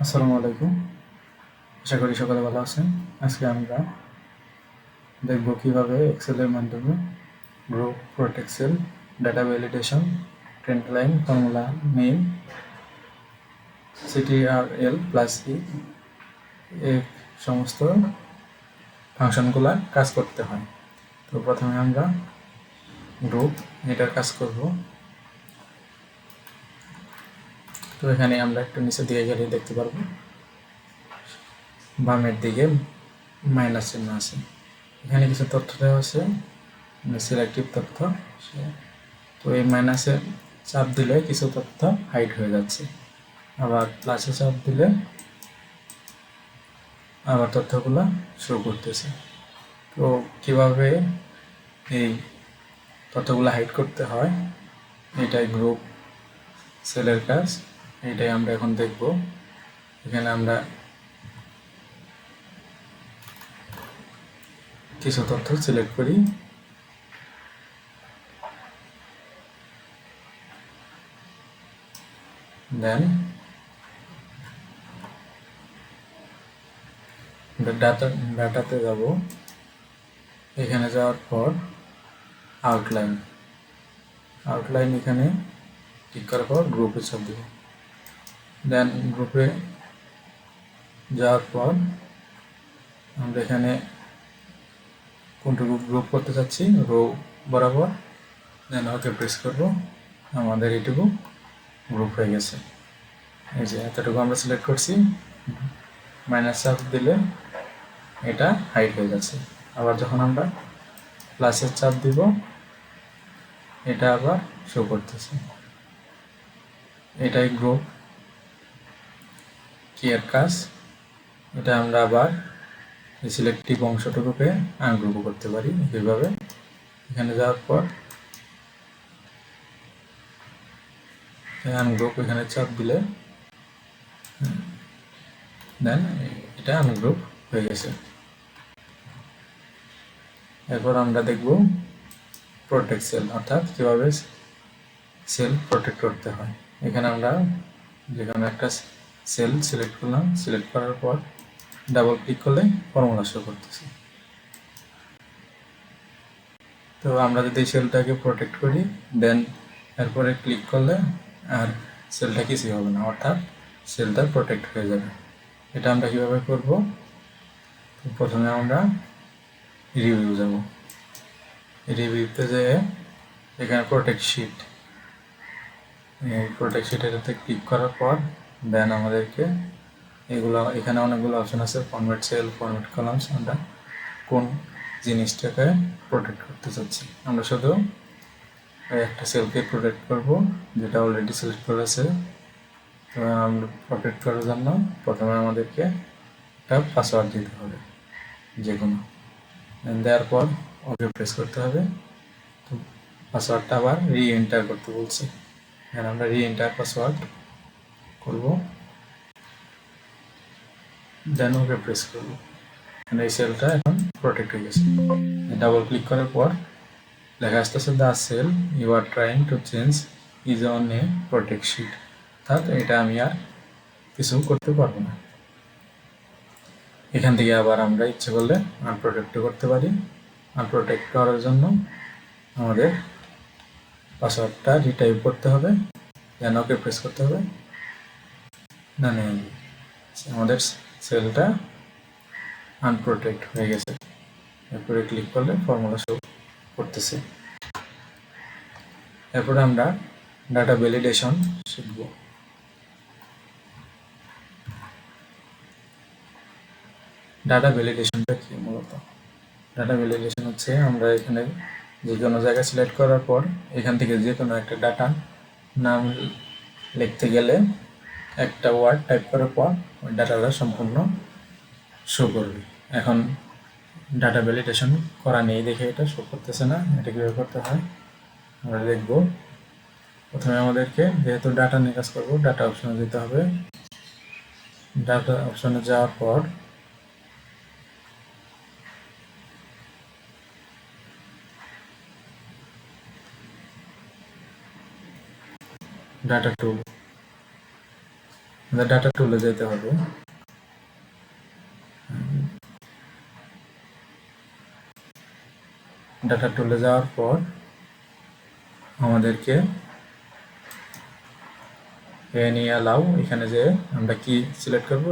আসসালামু আলাইকুম। আশা করি সকলে ভালো আছেন। আজকে আমরা দেখব কিভাবে এক্সেলের মাধ্যমে group, protect cell, data validation, trend line, formula name, CTRL plus E এই সমস্ত ফাংশনগুলো কাজ করতে হয়। তো প্রথমে আমরা গ্রুপ এটার কাজ করব। তো এখানে আমরা একটু নিচের দিকে গেলে দেখতে পারবো বামের দিকে মাইনাস চিহ্ন আছে। এখানে কিছু তথ্য দেওয়া আছে, সিলেক্টিভ তথ্য। তো এই মাইনাসে চাপ দিলে কিছু তথ্য হাইড হয়ে যাচ্ছে, আবার প্লাসে চাপ দিলে আবার তথ্যগুলো শো করতেছে। তো কিভাবে এই তথ্যগুলো হাইড করতে হয়, এটাই গ্রুপ সেলের কাজ, এটাই আমরা এখন দেখব। এখানে আমরা কিছু তথ্য সিলেক্ট করি, দেন ডাটাতে যাব। এখানে যাওয়ার পর আউটলাইন এখানে ক্লিক করার পর গ্রুপে চাপ দেব। দেন গ্রুপে যাওয়ার পর আমরা এখানে কোনটুকু গ্রুপ করতে চাচ্ছি রো বরাবর, দেন ওকে প্রেস করব। আমাদের এইটুকু গ্রুপ হয়ে গেছে। এই যে এতটুকু আমরা সিলেক্ট করছি, মাইনাস চাপ দিলে এটা হাইড হয়ে যাচ্ছে। আবার যখন আমরা প্লাসের চাপ দিব, এটা আবার শো করতেছে। এটাই গ্রুপ কি এর কাজ। এটা আমরা আবার সিলেক্টিভ অংশটুকুকে আনগ্রুপ করতে পারি এইভাবে। এখানে যাওয়ার পর আনগ্রুপ এখানে চাপ দিলে দেন এটা আনগ্রুপ হয়ে গেছে। এরপর আমরা দেখব প্রোটেক্ট সেল, অর্থাৎ কীভাবে সেল প্রোটেক্ট করতে হয়। এখানে আমরা যেখানে একটা সেল সিলেক্ট করলাম, সিলেক্ট করার পর ডাবল ক্লিক করলে ফর্মুলা শো করতেছে। তো আমরা যদি সেলটাকে প্রোটেক্ট করি, দেন এরপরে ক্লিক করলে আর সেলটা কিছুই হবে না, অর্থাৎ সেলটা প্রোটেক্ট হয়ে যাবে। এটা আমরা কীভাবে করব? প্রথমে আমরা রিভিউ যাব। রিভিউতে যেয়ে এখানে প্রোটেক্ট শিট, এই প্রোটেক্ট শিটেতে ক্লিক করার পর দেন আমাদেরকে এগুলো, এখানে অনেকগুলো অপশন আছে, ফরম্যাট সেল, ফরম্যাট কলামস। আমরা কোন জিনিসটাকে প্রোটেক্ট করতে চাচ্ছি, আমরা শুধু একটা সেলকে প্রোটেক্ট করব যেটা অলরেডি সিলেক্ট করা আছে। তো আমরা প্রোটেক্ট করার জন্য প্রথমে আমাদেরকে একটা পাসওয়ার্ড দিতে হবে যে কোনো, দেওয়ার পর ওকে প্রেস করতে হবে। তো পাসওয়ার্ডটা আবার রি-এন্টার করতে বলছে, এখানে আমরা রি-এন্টার পাসওয়ার্ড করব, দেন ওকে প্রেস করব। এই সেলটা এখন প্রোটেক্ট হয়ে গেছে। ডাবল ক্লিক করার পর লেখা আসতেছে the cell you are trying to change is on a protect sheet, অর্থাৎ এটা আমি আর কিছু করতে পারবো না। এখান থেকে আবার আমরা ইচ্ছে করলে আনপ্রোটেক্ট করতে পারি। আনপ্রোটেক্ট করার জন্য আমাদের পাসওয়ার্ডটা রিটাইপ করতে হবে, দেন ওকে প্রেস করতে হবে। না নেই, আমাদের সেলটা আনপ্রোটেক্ট হয়ে গেছে। এরপরে ক্লিক করলে ফর্মুলা শো করতেছে। এরপরে আমরা ডাটা ভ্যালিডেশন শিখব। ডাটা ভ্যালিডেশনটা কি? মূলত ডাটা ভ্যালিডেশন হচ্ছে আমরা এখানে যে কোনো জায়গা সিলেক্ট করার পর এখান থেকে যে কোনো একটা ডাটা নাম লিখতে গেলে একটা ওয়ার্ড টাইপ করার পর ওই ডাটাটা সম্পূর্ণ শো করবে। এখন ডাটা ভ্যালিডেশন করা নেই দেখে এটা শো করতেছে না, এটা কীভাবে করতে হয় আমরা দেখব। প্রথমে আমাদেরকে যেহেতু ডাটা নিয়ে কাজ করবো, ডাটা অপশনে যেতে হবে। ডাটা অপশনে যাওয়ার পর ডাটা টুল, ডাটা টুলে যেতে হবে। ডাটা টুলে যাওয়ার পর আমাদেরকে অ্যালাউ এখানে যে আমরা কি সিলেক্ট করব,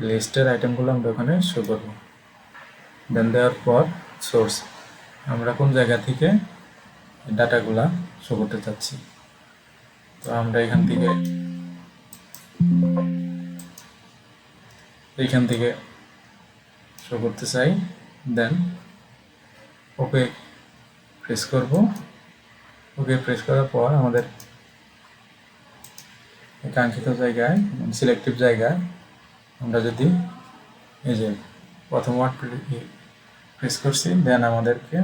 লিস্টের আইটেমগুলো আমরা ওখানে শো করব। দেন দেওয়ার পর সোর্স, আমরা কোন জায়গা থেকে ডাটাগুলা শো করতে চাচ্ছি। তো আমরা এখান থেকে শো করতে চাই। দেন ওকে প্রেস করব। ওকে প্রেস করার পর আমাদের কাঙ্ক্ষিত জায়গায়, সিলেক্টিভ জায়গায় আমরা যদি এই যে প্রথম ওয়ার্ড প্রেস করছি, দেন আমাদেরকে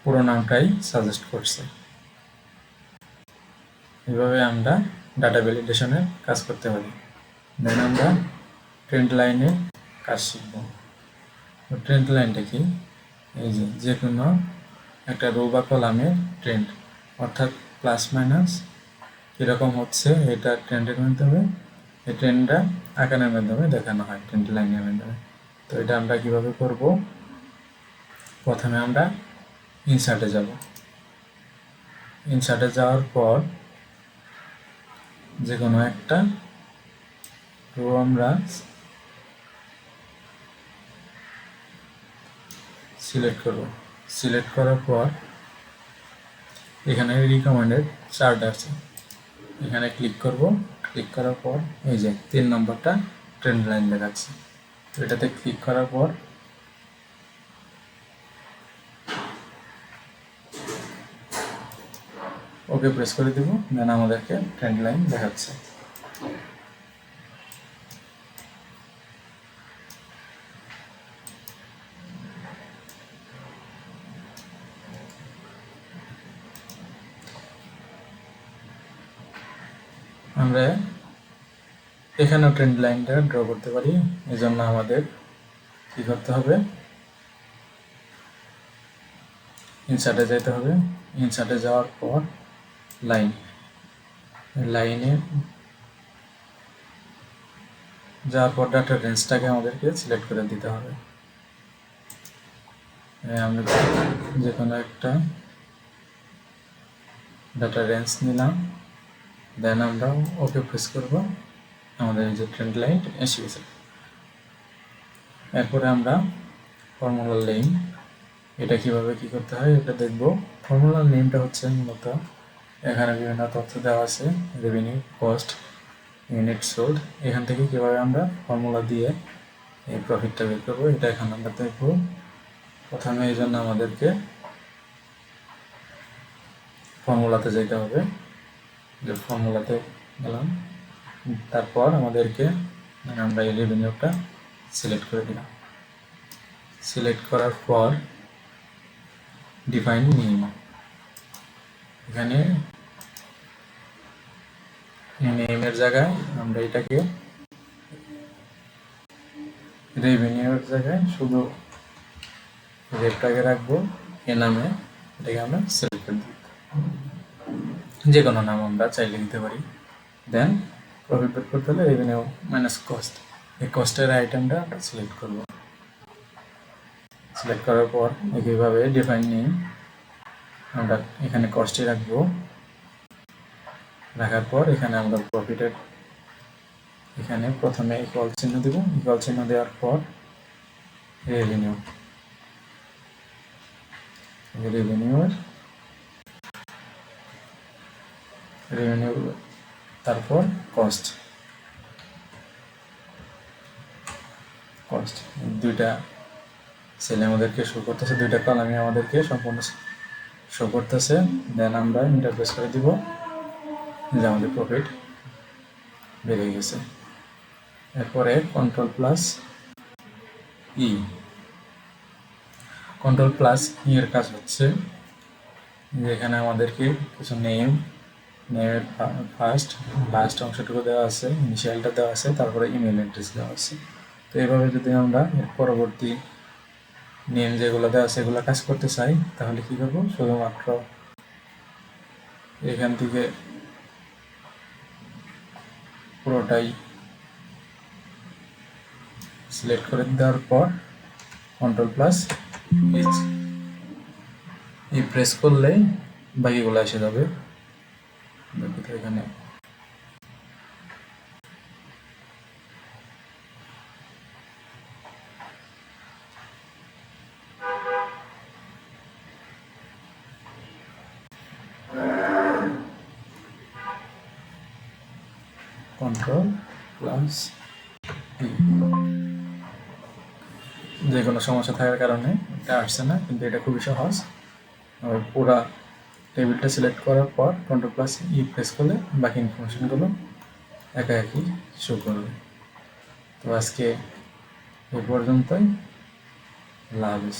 পুরো নামটাই সাজেস্ট করছে। এইভাবে আমরা ডাটা ভ্যালিডেশনের কাজ করতে পারি। দেন আমরা ট্রেন্ড লাইনে কাজ শিখব। ট্রেন্ড লাইনটা কি, এই যে কোনো একটা রো বা কলামের ট্রেন্ড, অর্থাৎ প্লাস মাইনাস কীরকম হচ্ছে এটা ট্রেন্ডের মাধ্যমে, এই ট্রেন্ডটা আঁকানোর মাধ্যমে দেখানো হয় ট্রেন্ড লাইনের মাধ্যমে। তো এটা আমরা কিভাবে করব, প্রথমে আমরা ইনসার্টে যাব। ইনসার্টে যাওয়ার পর যে কোনো একটা রো আমরা সিলেক্ট করব। সিলেক্ট করার পর এখানে রিকমেন্ডেড চার্ট আছে, এখানে ক্লিক করব। ক্লিক করার পর এই যে 3 নম্বরটা ট্রেন্ড লাইন দেখাচ্ছে। এটাতে ক্লিক করার পর ওকে প্রেস করে দিব। দেন আমাদেরকে ট্রেন্ড লাইন দেখাচ্ছে। আমরা এখানেও ট্রেন্ড লাইনটা ড্র করতে পারি। এই জন্য আমাদের কি করতে হবে, ইনসার্টে যেতে হবে। ইনসার্টে যাওয়ার পর লাইনে যাওয়ার পর ডাটা রেঞ্জটাকে আমাদেরকে সিলেক্ট করে দিতে হবে। আমরা যে কোনো একটা ডাটা রেঞ্জ নিলাম। দেন আমরা ওকে প্রেস করব। আমাদের যে ট্রেন্ড লাইন এসে গেছে। এরপরে আমরা ফর্মুলার নেম, এটা কিভাবে কি করতে হয় এটা দেখব। ফর্মুলার নেমটা হচ্ছে মূলত এখানে বিভিন্ন তথ্য দেওয়া আছে, রেভিনিউ, কস্ট, ইউনিট সোল্ড। এখান থেকে কিভাবে আমরা ফর্মুলা দিয়ে এই প্রফিটটা বের করবো এটা এখানে আমরা দেখব। প্রথমে এই জন্য আমাদেরকে ফর্মুলাতে যেতে হবে। যে ফর্মুলাতে গেলাম, তারপর আমাদেরকে আমরা এই রেভিনিউটা সিলেক্ট করে দিলাম। সিলেক্ট করার পর ডিফাইন মিনিমাম, এখানে নেমের জায়গায় আমরা এটাকে রেভিনিউর জায়গায় শুধু রেটটাকে রাখবো, এ নামে এটাকে আমরা সিলেক্ট করে দিই। যে কোনো নাম আমরা চাইলে দিতে পারি। দেন প্রফিট বের করতে হলে রেভিনিউ মাইনাস কস্ট, এই কস্টের আইটেমটা আমরা সিলেক্ট করব। সিলেক্ট করার পর একইভাবে ডিফাইন নেম আমরা এখানে কস্টে রাখবো। রাখার পর এখানে আমরা প্রফিটের এখানে প্রথমে ইকুয়াল চিহ্ন দেব। ইকুয়াল চিহ্ন দেওয়ার পর রেভিনিউ, তারপর কস্ট দুইটা সেলে আমাদেরকে শো করতেছে, দুইটা কলামে আমাদেরকে সম্পূর্ণ শো করতেছে। দেন আমরা ইন্টারপ্রেস করে দিব যে আমাদের প্রফিট বেড়ে গেছে। এরপরে কন্ট্রোল প্লাস এর কাজ হচ্ছে যে এখানে আমাদেরকে কিছু নেমের ফার্স্ট লাস্ট অংশটুকু দেওয়া আছে, ইনিশিয়ালটা দেওয়া আছে, তারপরে ইমেল অ্যাড্রেস দেওয়া আছে। তো এইভাবে যদি আমরা এর পরবর্তী নেম যেগুলো দেওয়া আছে এগুলো কাজ করতে চাই, তাহলে কি করব, শুধুমাত্র এখান থেকে পুরোটাই সিলেক্ট করে দেওয়ার পর কন্ট্রোল প্লাস ই প্রেস করলেই বাকিগুলো এসে যাবে। বাকিটা এখানে কন্ট্রোল প্লাস ই। যে কোনো সমস্যা থাকার কারণে এটা আসছে না, কিন্তু এটা খুবই সহজ। পুরা টেবিলটা সিলেক্ট করার পর কন্ট্রোল প্লাস ই প্রেস করলে বাকি ইনফরমেশনগুলো একা একই শো করবে। তো আজকে এই পর্যন্তই। আল্লাহ হাফিজ।